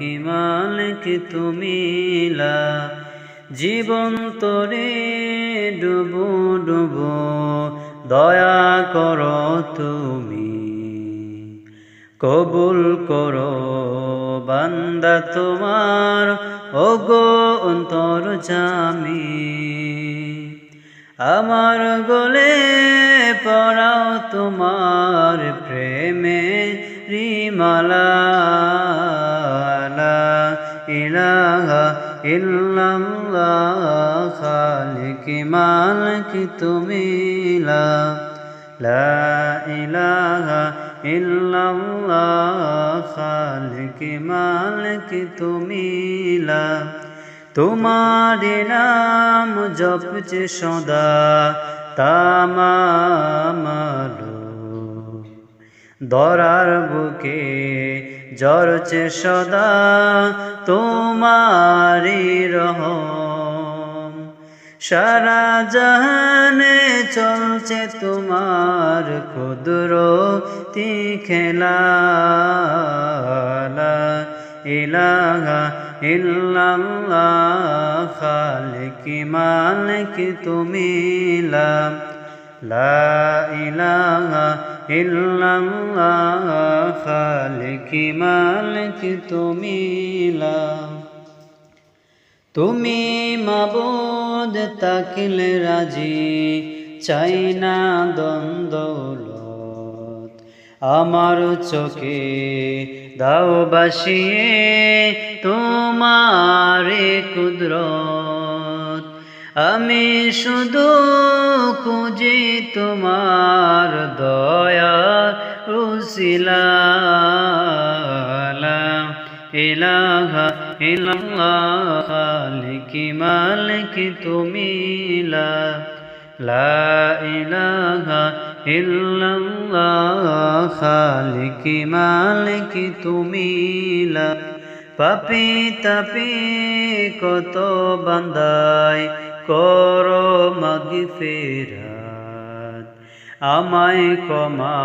কি মালিক তুমি লা জীবন তরে ডুবো ডুবো দয়া করো তুমি কবুল করো বান্দা তোমার ওগো অন্তর্যামী আমার গলে পড়াও তোমার প্রেমে রিমালা লা ইলাহা ইল্লাল্লাহ খালিক মালিক তুমি লা ইলাহা ইল্লাল্লাহ খালিক মালিক তুমি লা তোমার নাম জপছে সদা তামামালো দরার বুকে জ্বরছে সদা তোমারি রহম সারা জাহানে চলছে তোমার কুদরতি খেলা লা ইলাহা ইল্লাল্লাহ খালিক মালিক তুমি লা ইলাহা ইল্লাল্লাহ খালিক মালিক তুমি লা তুমি মাবুদ তাকিলে রাজি চাই না দ্বন্দ্বলত আমার চোখে দাও বাসিয়ে তোমারে কুদরত আমি শুধু খুঁজি তোমার দয়া উসিলা লা ইলাহা ইল্লাল্লাহ খালিক মালিক তুমি লা ইলাহা ইল্লাল্লাহ খালিক মালিক তুমি লা পাপী তাপী কত বান্দায় করো মাগফিরাত আমায় ক্ষমা